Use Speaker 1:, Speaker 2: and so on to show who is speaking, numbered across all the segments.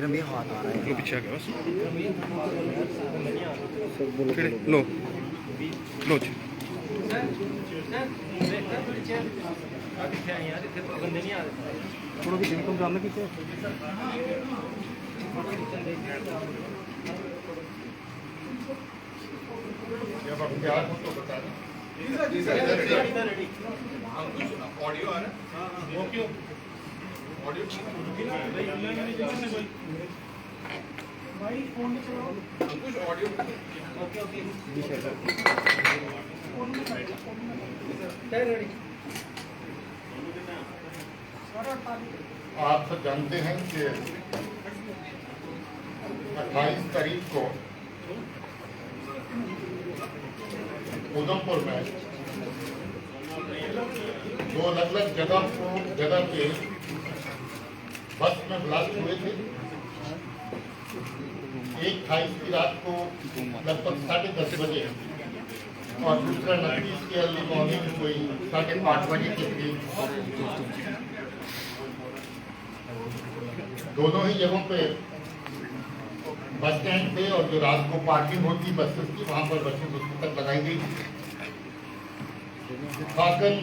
Speaker 1: Rummy हाथ आ रहा है।
Speaker 2: लो पीछे आ गया बस। लो लो जी।
Speaker 1: थोड़ा पीछे तुम सामने पीछे।
Speaker 2: ऑडियो आ रहा है। ओके ऑडियो भाई फोन में चलाओ कुछ ऑडियो। ओके ओके
Speaker 3: आप सब जानते हैं कि 28 तारीख को उधमपुर में दो अलग अलग जगह पे बस में ब्लास्ट हुए थे। एक 28 की रात को लगभग 10:30 बजे और दूसरा 29 के अर्ली मॉर्निंग कोई 5:30 बजे के करीब दोनों ही जगहों पे बस स्टैंड पे और जो रात को पार्किंग होती बसेस की वहां पर बसेस उसके तक लगाई गई थी। खाकन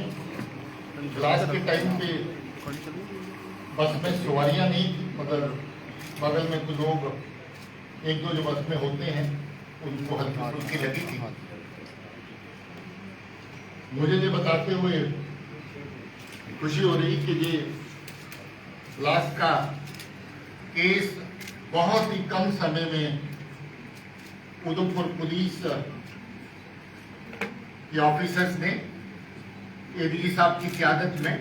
Speaker 3: ब्लास्ट के टाइम पे बस में सवारियां नहीं थी, मगर बगल में तो लोग एक दो जो बस में होते हैं उनको हल्की फुल्की लगी थी। मुझे ये बताते हुए खुशी हो रही कि ये ब्लास्ट का केस बहुत ही कम समय में उधमपुर पुलिस के ऑफिसर्स ने एडीजी साहब की क़यादत में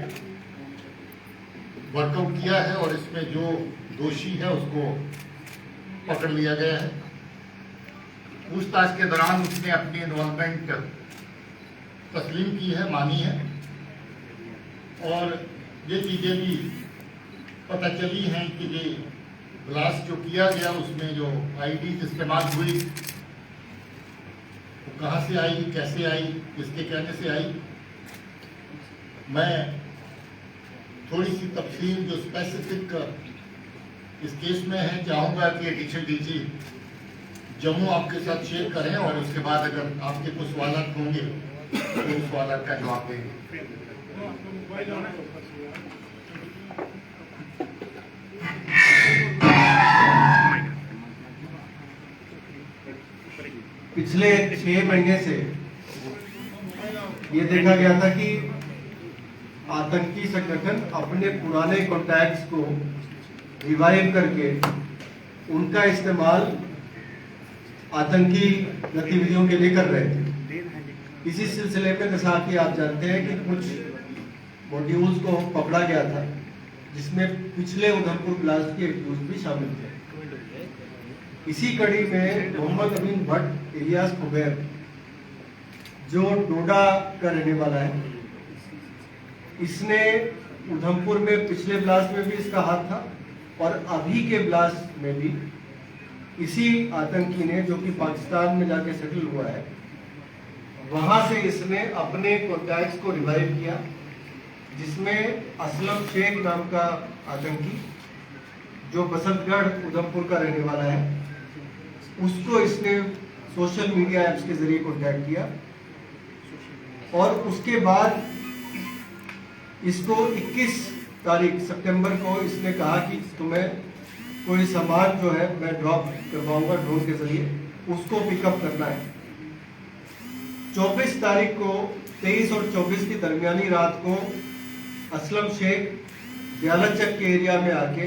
Speaker 3: वर्कआउट किया है और इसमें जो दोषी है उसको पकड़ लिया गया है। पूछताछ के दौरान उसने अपनी इन्वॉल्वमेंट तस्लीम की है, मानी है और ये चीज़ें भी पता चली हैं कि ये ब्लास्ट जो किया गया उसमें जो आईडीज इस्तेमाल हुई वो कहाँ से आई, कैसे आई, किसके कहने से आई। मैं थोड़ी सी तफसील जो स्पेसिफिक इस केस में है चाहूँगा कि एडिशनल डीजी जम्मू आपके साथ शेयर करें और उसके बाद अगर आपके कुछ सवाल होंगे तो उस सवाल का जवाब देंगे।
Speaker 4: पिछले 6 महीने से ये देखा गया था कि आतंकी संगठन अपने पुराने कॉन्टैक्ट्स को रिवाइव करके उनका इस्तेमाल आतंकी गतिविधियों के लिए कर रहे थे। इसी सिलसिले में जैसा कि आप जानते हैं कि कुछ मॉड्यूल्स को पकड़ा गया था जिसमें पिछले उधमपुर ब्लास्ट के एक्यूज भी शामिल थे। इसी कड़ी में मोहम्मद अमीन भट्ट इलियास खुबैर जो डोडा का रहने वाला है, इसने उधमपुर में पिछले ब्लास्ट में भी इसका हाथ था और अभी के ब्लास्ट में भी इसी आतंकी ने जो कि पाकिस्तान में जाके सेटल हुआ है वहां से इसने अपने कॉन्टैक्ट्स को रिवाइव किया, जिसमें असलम शेख नाम का आतंकी जो बसंतगढ़ उधमपुर का रहने वाला है उसको इसने सोशल मीडिया ऐप्स के जरिए कॉन्टैक्ट किया और उसके बाद इसको 21 तारीख सितंबर को इसने कहा कि तुम्हें कोई सामान जो है मैं ड्रॉप करवाऊंगा ड्रोन के जरिए, उसको पिकअप करना है। 24 तारीख को 23 और 24 की दरमियानी रात को असलम शेख दयालचक के एरिया में आके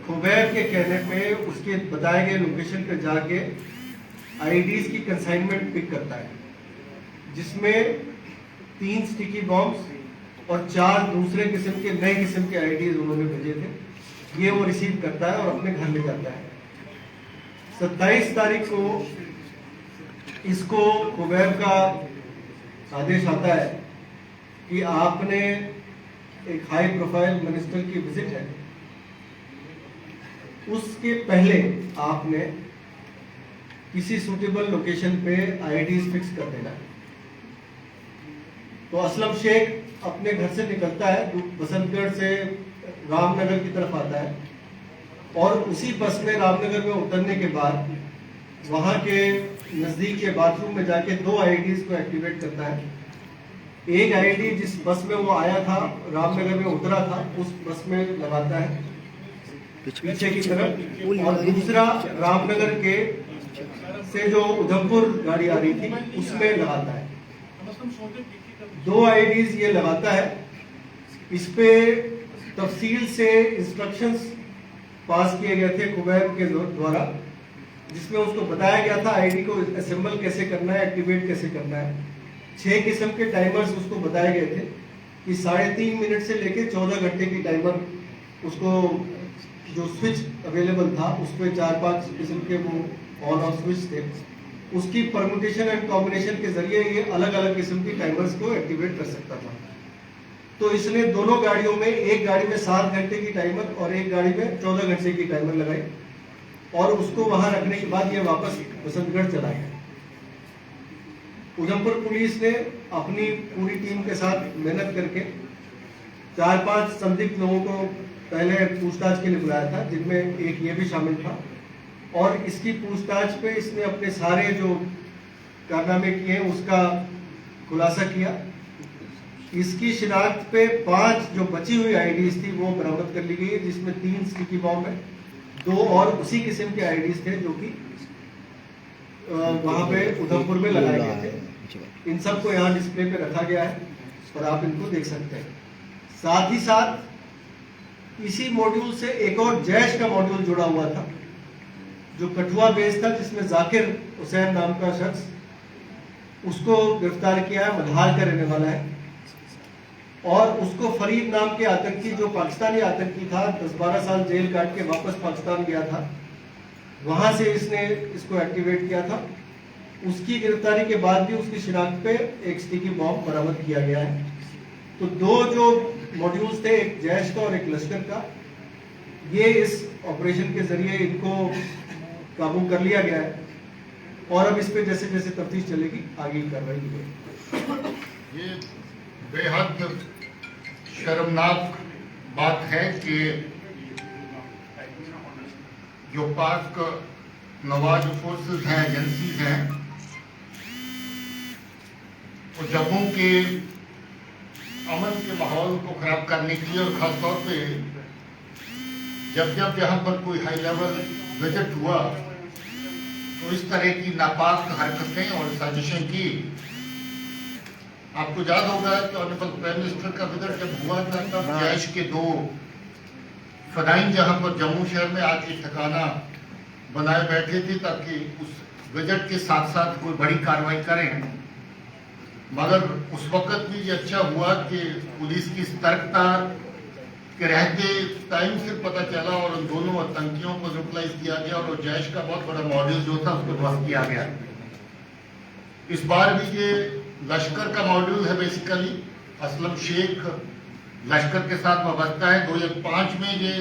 Speaker 4: खुबैर के कहने पे उसके बताए गए लोकेशन पे जाके आईडीज की कंसाइनमेंट पिक करता है, जिसमें 3 स्टिकी बॉम्ब्स और 4 दूसरे किस्म के नए किस्म के आईडीज उन्होंने भेजे थे। ये वो रिसीव करता है और अपने घर ले जाता है। 27 तारीख को इसको खुबैर का आदेश आता है कि आपने एक हाई प्रोफाइल मिनिस्टर की विजिट है, उसके पहले आपने किसी सूटेबल लोकेशन पे आईडीज फिक्स कर देना है। तो असलम शेख अपने घर से निकलता है, बसंतगढ़ से रामनगर की तरफ आता है और उसी बस में रामनगर में उतरने के बाद वहां के नजदीक के बाथरूम में जाके 2 आईडीज को एक्टिवेट करता है। एक आईडी जिस बस में वो आया था, रामनगर में उतरा था, उस बस में लगाता है पीछे की तरफ, और दूसरा रामनगर के से जो उधमपुर गाड़ी आ रही थी उसमें लगाता है। 2 आईडीज ये लगाता है। इस पे तफसील से इंस्ट्रक्शंस पास किए गए थे कुबैब के द्वारा, जिसमें उसको बताया गया था आईडी को असेंबल कैसे करना है, एक्टिवेट कैसे करना है। 6 किस्म के टाइमर्स उसको बताए गए थे कि 3.5 मिनट से लेके 14 घंटे की टाइमर उसको जो स्विच अवेलेबल था उस पर 4-5 किस्म के वो ऑन ऑफ स्विच थे। उसकी परमुटेशन एंड कॉम्बिनेशन के जरिए ये अलग अलग किस्म की टाइमर्स को एक्टिवेट कर सकता था। तो इसने दोनों गाड़ियों में, एक गाड़ी में 7 घंटे की टाइमर और एक गाड़ी में 14 घंटे की टाइमर लगाई, और उसको वहां रखने के बाद ये वापस बसंतगढ़ चला गया। उधमपुर पुलिस ने अपनी पूरी टीम के साथ मेहनत करके 4-5 संदिग्ध लोगों को पहले पूछताछ के लिए बुलाया था, जिनमें एक ये भी शामिल था, और इसकी पूछताछ पे इसने अपने सारे जो कारनामे किए उसका खुलासा किया। इसकी शिनाख्त पे 5 जो बची हुई आईडीज थी वो बरामद कर ली गई है, जिसमें 3 स्टिकी बॉम्ब है, 2 और उसी किस्म के आईडीज थे जो कि वहां पे उधमपुर में लगाए गए थे। इन सबको यहाँ डिस्प्ले पे रखा गया है और आप इनको देख सकते हैं। साथ ही साथ इसी मॉड्यूल से एक और जैश का मॉड्यूल जुड़ा हुआ था, जो कठुआ बेस था, जिसमें जाकिर हुसैन नाम का शख्स, उसको गिरफ्तार किया है, मल्हार का रहने वाला है, और उसको फरीद नाम के आतंकी, जो पाकिस्तानी आतंकी था, 10-12 साल जेल काट के वापस पाकिस्तान गया था, वहां से इसने इसको एक्टिवेट किया था। उसकी गिरफ्तारी के बाद भी उसकी शिनाख्त पे एक स्टिकी बॉम्ब बरामद किया गया है। तो 2 जो मॉड्यूल्स थे, एक जैश का और एक लश्कर का, ये इस ऑपरेशन के जरिए इनको काबू कर लिया गया है, और अब इस पे जैसे जैसे तफ्तीश चलेगी आगे की कार्रवाई की जाएगी।
Speaker 3: ये बेहद शर्मनाक बात है कि जो पाक नवाज फोर्सेस हैं, एजेंसीज हैं, वो जम्मू के अमन के माहौल को खराब करने के लिए, और खासतौर पे जब जब यहाँ पर कोई हाई लेवल विजिट हुआ तो इस तरह की नापाक हरकतें और साजिशें की। आपको याद होगा कि ऑनरेबल प्राइम मिनिस्टर का विजिट जब हुआ था तब जैश के 2 फदाइन जहां पर जम्मू शहर में आके ठिकाना बनाए बैठे थे ताकि उस विजिट के साथ साथ कोई बड़ी कार्रवाई करें। मगर उस वक्त भी ये अच्छा हुआ कि पुलिस की सतर्कता के रहते टाइम से पता चला और उन दोनों आतंकियों को न्यूट्रलाइज किया गया, और जैश का बहुत बड़ा मॉड्यूल जो था उसको ध्वस्त किया गया। इस बार भी ये लश्कर का मॉड्यूल है, बेसिकली असलम शेख लश्कर के साथ वाबस्ता है। 2005 में ये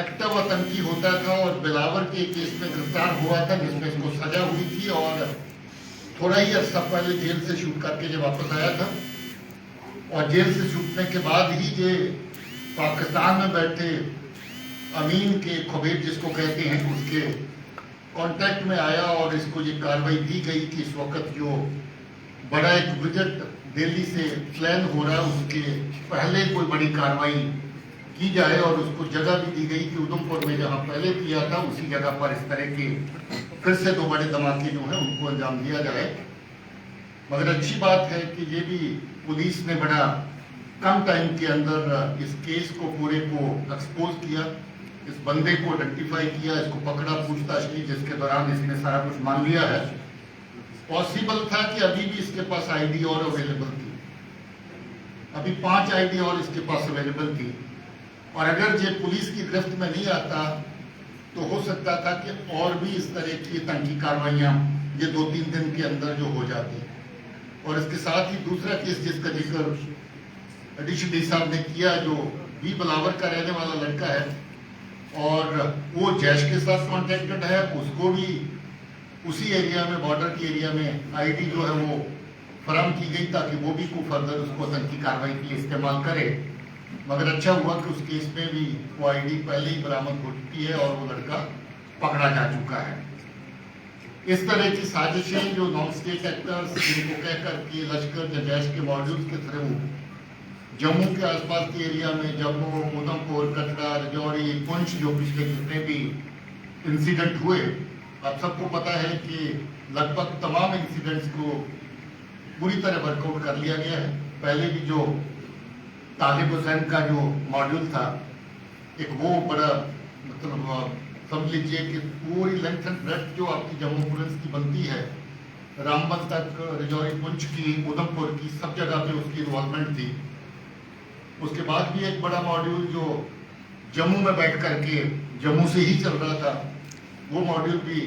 Speaker 3: एक्टिव आतंकी होता था और बिलावर के केस में गिरफ्तार हुआ था, जिसमें इसको सजा हुई थी, और थोड़ा ही अर्सा पहले जेल से छूट करके ये वापस आया था, और जेल से छूटने के बाद ही ये पाकिस्तान में बैठे अमीन के खुबैब जिसको कहते हैं उसके कांटेक्ट में आया, और इसको ये कार्रवाई दी गई कि इस वक्त जो बड़ा एक विजिट दिल्ली से प्लान हो रहा है उसके पहले कोई बड़ी कार्रवाई की जाए, और उसको जगह भी दी गई कि उधमपुर में जहां पहले किया था उसी जगह पर इस तरह के फिर से 2 बड़े धमाके जो हैं उनको अंजाम दिया जाए। मगर अच्छी बात है कि ये भी पुलिस ने बड़ा कम टाइम के अंदर इस केस को पूरे को एक्सपोज किया, इस बंदे को आइडेंटिफाई किया, इसको पकड़ा, पूछताछ की, जिसके दौरान इसने सारा कुछ मान लिया है। पॉसिबल था कि अभी भी इसके पास आईडी और अवेलेबल थी, अभी 5 आईडी और इसके पास अवेलेबल थी, और अगर ये पुलिस की गिरफ्त में नहीं आता तो हो सकता था कि और भी इस तरह की तंगी कार्रवाइयाँ ये 2-3 दिन के अंदर जो हो जाती। और इसके साथ ही दूसरा केस जिसका जिक्र एडिशनली साहब ने किया, जो बी बिलावर का रहने वाला लड़का है और वो जैश के साथ कॉन्टेक्टेड है, उसको भी उसी एरिया में, बॉर्डर के एरिया में आईडी जो है वो फराहम की गई ताकि वो भी को फर्दर उसको आतंकी कार्रवाई के लिए इस्तेमाल करे। मगर अच्छा हुआ कि उस केस में भी वो आईडी पहले ही बरामद हो चुकी है और वो लड़का पकड़ा जा चुका है। इस तरह की साजिशें जो नॉन स्टेट एक्टर्स जिनको कह करके लश्कर जैश के मॉड्यूल्स के थ्रू जम्मू के आसपास के एरिया में जम्मू, उधमपुर, कटरा, राजौरी, पुंछ जो पिछले जितने भी इंसिडेंट हुए, आप सबको पता है कि लगभग तमाम इंसिडेंट्स को पूरी तरह वर्कआउट कर लिया गया है। पहले भी जो तालिब हुसैन का जो मॉड्यूल था, एक वो बड़ा मतलब समझ लीजिए कि पूरी लेंथ एंड ब्रेड्थ जो आपकी जम्मू पुलिस की बनती है, रामबन तक, राजौरी, पुंछ की, उधमपुर की, सब जगह पे उसकी इन्वॉल्वमेंट थी। उसके बाद भी एक बड़ा मॉड्यूल जो जम्मू में बैठ करके जम्मू से ही चल रहा था, वो मॉड्यूल भी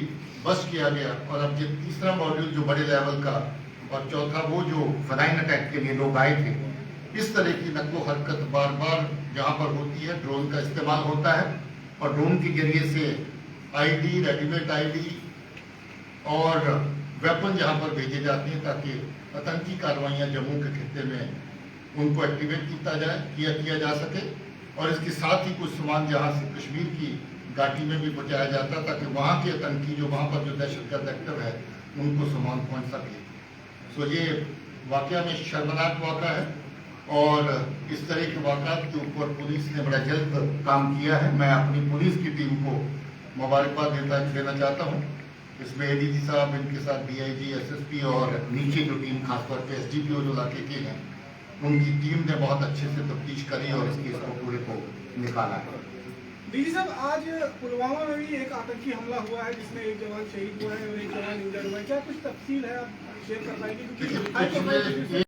Speaker 3: बस्ट किया गया। और अब ये तीसरा मॉड्यूल जो बड़े लेवल का, और चौथा वो जो फलाइन अटैक के लिए लोग आए थे। इस तरह की नकलो हरकत बार बार जहाँ पर होती है, ड्रोन का इस्तेमाल होता है और ड्रोन के जरिए से आईडी, रेडीमेड आईडी और वेपन जहाँ पर भेजे जाते हैं ताकि आतंकी कार्रवाइयाँ जम्मू के खित्ते में उनको एक्टिवेट किया जा सके। और इसके साथ ही कुछ सामान जहाँ से कश्मीर की घाटी में भी पहुँचाया जाता है ताकि वहाँ के आतंकी जो वहाँ पर जो दहशतगर्द एक्टर है उनको सामान पहुँच सके। सो ये वाकया में शर्मनाक वाक़ा है और इस तरह के वाक़ात के ऊपर पुलिस ने बड़ा जल्द काम किया है। मैं अपनी पुलिस की टीम को मुबारकबाद देना चाहता हूँ। इसमें एडीजी साहब, इनके साथ डीआईजी, एसएसपी और नीचे जो टीम खासतौर पे एसडीपीओ जो इलाके के हैं, उनकी टीम ने बहुत अच्छे से तफ्तीश करी और इस केस को पूरे को निकाला है।
Speaker 2: डीजी साहब, आज पुलवामा में भी एक आतंकी हमला हुआ है जिसमें एक जवान शहीद हुआ है और एक जवान इंजर्ड हुआ है, क्या कुछ तफसील है आप शेयर कर पाएंगे? क्योंकि